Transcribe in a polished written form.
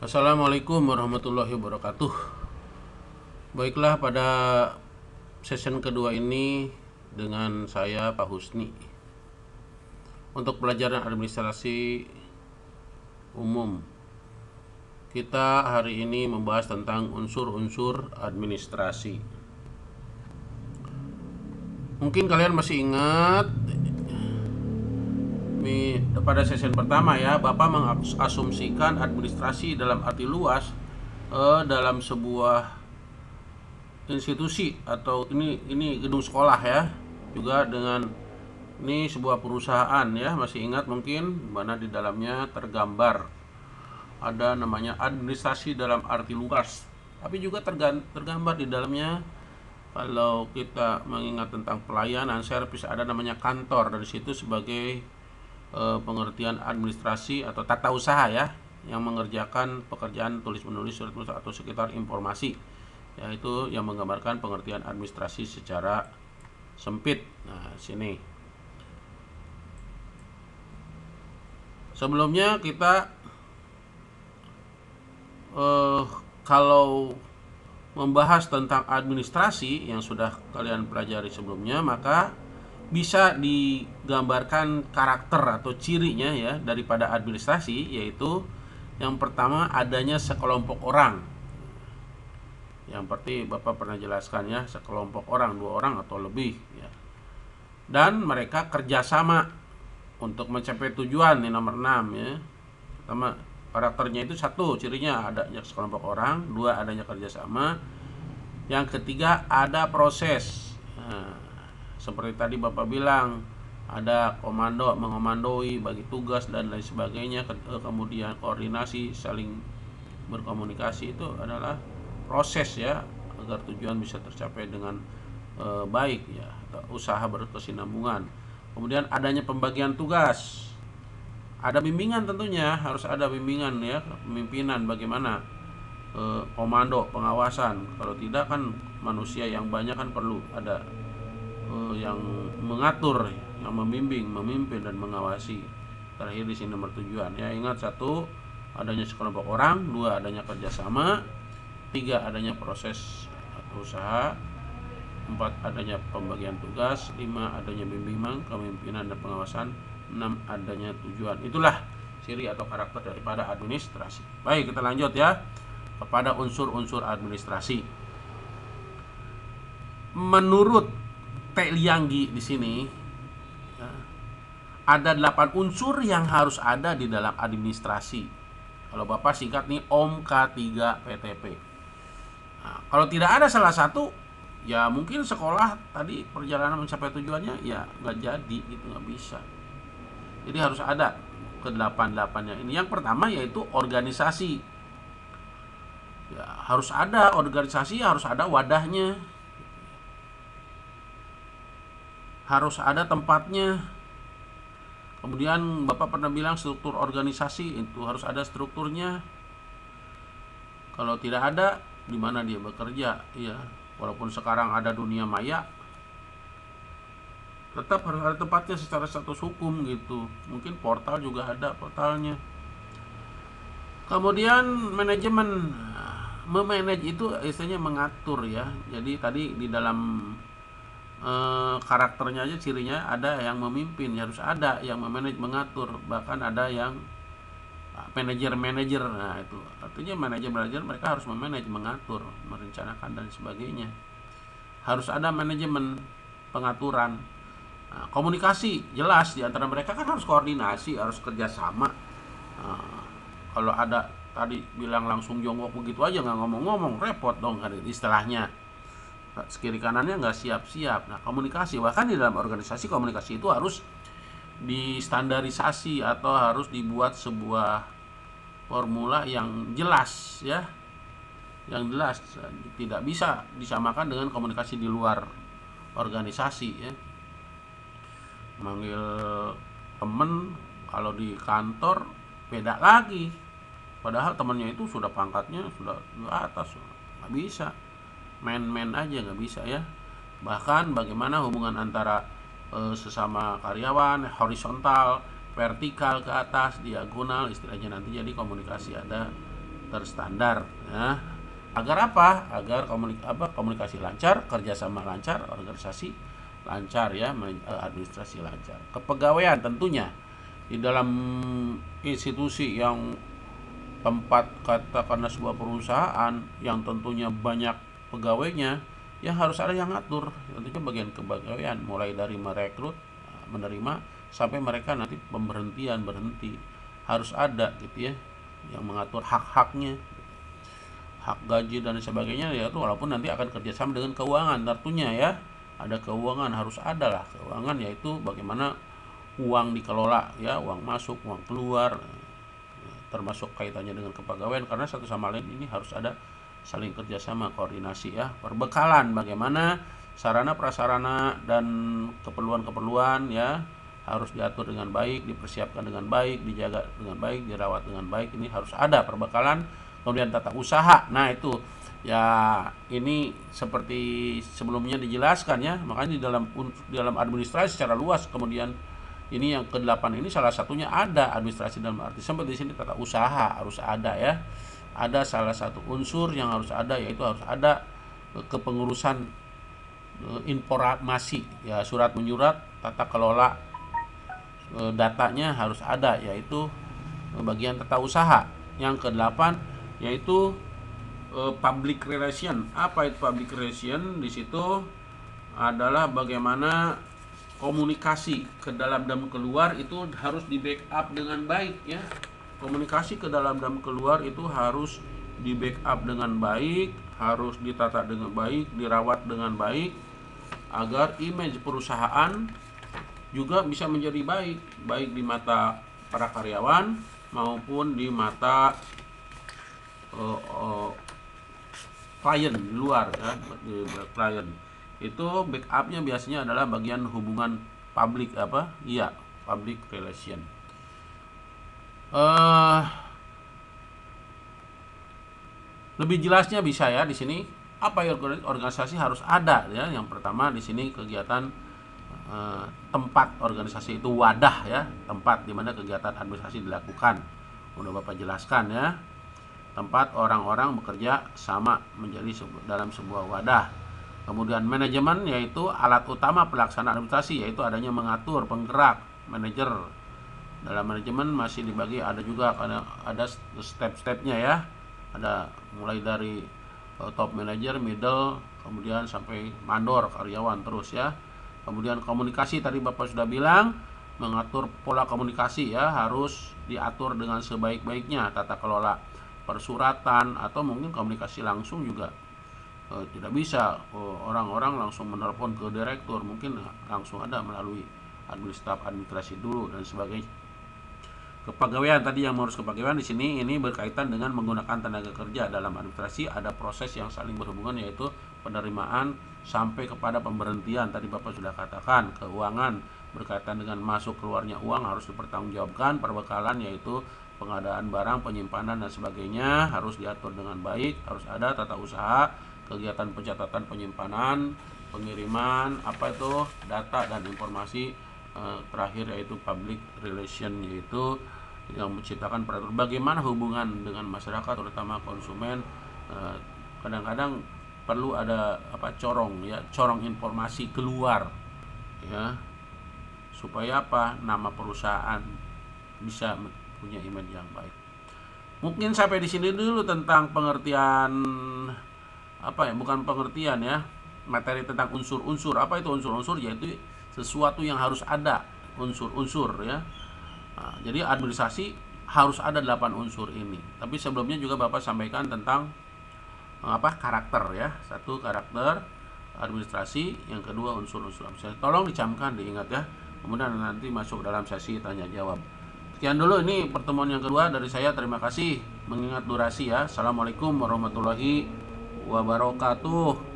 Assalamualaikum warahmatullahi wabarakatuh. Baiklah, pada session kedua ini dengan saya Pak Husni untuk pelajaran administrasi umum. Kita hari ini membahas tentang unsur-unsur administrasi. Mungkin kalian masih ingat pada session pertama ya, Bapak mengasumsikan administrasi dalam arti luas dalam sebuah institusi, atau ini gedung sekolah ya, juga dengan ini sebuah perusahaan ya, masih ingat mungkin, mana di dalamnya tergambar ada namanya administrasi dalam arti luas, tapi juga tergambar di dalamnya. Kalau kita mengingat tentang pelayanan servis, ada namanya kantor, dari situ sebagai pengertian administrasi atau tata usaha ya, yang mengerjakan pekerjaan tulis menulis, surat menulis atau sekitar informasi, yaitu yang menggambarkan pengertian administrasi secara sempit. Nah, sini sebelumnya kita kalau membahas tentang administrasi yang sudah kalian pelajari sebelumnya, maka bisa digambarkan karakter atau cirinya ya daripada administrasi, yaitu yang pertama adanya sekelompok orang. Yang seperti Bapak pernah jelaskan ya, sekelompok orang, 2 orang atau lebih ya. Dan mereka kerjasama untuk mencapai tujuan, ini nomor 6 ya. Pertama, karakternya itu satu, cirinya adanya sekelompok orang, 2 adanya kerjasama, yang ketiga ada proses. Nah, seperti tadi Bapak bilang, ada komando, mengomandoi, bagi tugas dan lain sebagainya, kemudian koordinasi, saling berkomunikasi, itu adalah proses ya, agar tujuan bisa tercapai dengan baik ya, usaha berkesinambungan. Kemudian adanya pembagian tugas, ada bimbingan, tentunya harus ada bimbingan ya, pemimpinan bagaimana komando, pengawasan. Kalau tidak kan manusia yang banyak kan perlu ada yang mengatur, yang membimbing, memimpin dan mengawasi. Terakhir di sini nomor tujuan ya, ingat, satu adanya sekelompok orang, 2 adanya kerjasama, 3 adanya proses atau usaha, 4 adanya pembagian tugas, 5 adanya bimbingan, kepemimpinan dan pengawasan, 6 adanya tujuan. Itulah ciri atau karakter daripada administrasi. Baik, kita lanjut ya kepada unsur-unsur administrasi. Menurut T. Lianggi di sini ya, ada 8 unsur yang harus ada di dalam administrasi. Kalau Bapak singkat nih, OMK3 PTP. Nah, kalau tidak ada salah satu, ya mungkin sekolah tadi perjalanan mencapai tujuannya ya nggak jadi, gitu, nggak bisa. Jadi harus ada ke-8-8-nya ini. Yang pertama yaitu organisasi. Ya, harus ada organisasi, harus ada wadahnya, harus ada tempatnya. Kemudian Bapak pernah bilang struktur organisasi itu harus ada strukturnya. Kalau tidak ada, di mana dia bekerja ya. Walaupun sekarang ada dunia maya, tetap harus ada tempatnya secara status hukum gitu. Mungkin portal juga ada portalnya. Kemudian manajemen, memanage itu istilahnya mengatur ya. Jadi tadi di dalam karakternya aja, cirinya ada yang memimpin, harus ada yang memanage, mengatur, bahkan ada yang manajer. Nah, itu artinya manajer mereka harus memanage, mengatur, merencanakan dan sebagainya. Harus ada manajemen, pengaturan. Nah, komunikasi jelas di antara mereka kan harus koordinasi, harus kerjasama. Nah, kalau ada tadi bilang langsung jongkok begitu aja, nggak ngomong-ngomong, repot dong kan istilahnya. Kiri kanannya nggak siap-siap. Nah, komunikasi, bahkan di dalam organisasi komunikasi itu harus distandarisasi atau harus dibuat sebuah formula yang jelas ya, yang jelas, tidak bisa disamakan dengan komunikasi di luar organisasi ya. Manggil temen kalau di kantor beda lagi, padahal temennya itu sudah pangkatnya sudah di atas, nggak bisa. Main-main aja nggak bisa ya. Bahkan bagaimana hubungan antara sesama karyawan, horizontal, vertikal ke atas, diagonal istilahnya nanti. Jadi komunikasi ada terstandar ya. Agar apa? Agar komunikasi lancar, kerjasama lancar, organisasi lancar ya, administrasi lancar. Kepegawaian tentunya di dalam institusi yang tempat katakanlah sebuah perusahaan yang tentunya banyak pegawainya, yang harus ada yang ngatur tentunya bagian kepegawaian, mulai dari merekrut, menerima, sampai mereka nanti berhenti, harus ada gitu ya, yang mengatur hak-haknya, hak gaji dan sebagainya ya, itu walaupun nanti akan kerjasama dengan keuangan tentunya ya, ada keuangan, harus ada lah keuangan, yaitu bagaimana uang dikelola ya, uang masuk, uang keluar, termasuk kaitannya dengan kepegawaian, karena satu sama lain ini harus ada saling kerjasama, koordinasi ya. Perbekalan bagaimana sarana prasarana dan keperluan ya harus diatur dengan baik, dipersiapkan dengan baik, dijaga dengan baik, dirawat dengan baik. Ini harus ada perbekalan. Kemudian tata usaha, nah itu ya, ini seperti sebelumnya dijelaskan ya, makanya di dalam administrasi secara luas. Kemudian ini yang ke-8 ini salah satunya ada administrasi, dalam arti sampai di sini tata usaha harus ada ya. Ada salah satu unsur yang harus ada, yaitu harus ada kepengurusan informasi ya, surat menyurat, tata kelola datanya harus ada, yaitu bagian tata usaha. Yang ke-8 yaitu public relation. Apa itu public relation? Di situ adalah bagaimana komunikasi ke dalam dan keluar itu harus di backup dengan baik ya. Komunikasi ke dalam dan keluar itu harus di backup dengan baik, harus ditata dengan baik, dirawat dengan baik, agar image perusahaan juga bisa menjadi baik di mata para karyawan maupun di mata klien di luar ya, di klien. Itu backupnya biasanya adalah bagian hubungan publik public relation. Lebih jelasnya bisa ya di sini apa yang organisasi harus ada ya. Yang pertama di sini kegiatan tempat organisasi itu wadah ya, tempat di mana kegiatan administrasi dilakukan. Udah Bapak jelaskan ya. Tempat orang-orang bekerja sama menjadi dalam sebuah wadah. Kemudian manajemen, yaitu alat utama pelaksanaan administrasi, yaitu adanya mengatur, penggerak, manajer. Dalam manajemen masih dibagi, ada juga ada step-stepnya ya. Ada mulai dari top manager, middle, kemudian sampai mandor, karyawan terus ya. Kemudian komunikasi, tadi Bapak sudah bilang, mengatur pola komunikasi ya, harus diatur dengan sebaik-baiknya. Tata kelola persuratan atau mungkin komunikasi langsung juga tidak bisa orang-orang langsung menelpon ke direktur, mungkin langsung ada melalui administrasi dulu dan sebagainya. Kepegawaian tadi, yang mengurus kepegawaian di sini ini berkaitan dengan menggunakan tenaga kerja. Dalam administrasi ada proses yang saling berhubungan, yaitu penerimaan sampai kepada pemberhentian. Tadi Bapak sudah katakan. Keuangan berkaitan dengan masuk keluarnya uang harus dipertanggungjawabkan. Perbekalan yaitu pengadaan barang, penyimpanan dan sebagainya harus diatur dengan baik. Harus ada tata usaha, kegiatan pencatatan, penyimpanan, pengiriman, data dan informasi. Terakhir yaitu public relation, yaitu yang menciptakan peraturan bagaimana hubungan dengan masyarakat, terutama konsumen. Kadang-kadang perlu ada corong informasi keluar ya, supaya nama perusahaan bisa punya image yang baik. Mungkin sampai di sini dulu tentang pengertian bukan pengertian ya, materi tentang unsur-unsur. Apa itu unsur-unsur? Yaitu sesuatu yang harus ada, unsur-unsur ya. Nah, jadi administrasi harus ada 8 unsur ini. Tapi sebelumnya juga Bapak sampaikan tentang karakter ya. 1 karakter administrasi, yang kedua unsur-unsur administrasi. Tolong dicamkan, diingat ya. Kemudian nanti masuk dalam sesi tanya jawab. Sekian dulu, ini pertemuan yang kedua dari saya. Terima kasih. Mengingat durasi ya. Assalamualaikum warahmatullahi wabarakatuh.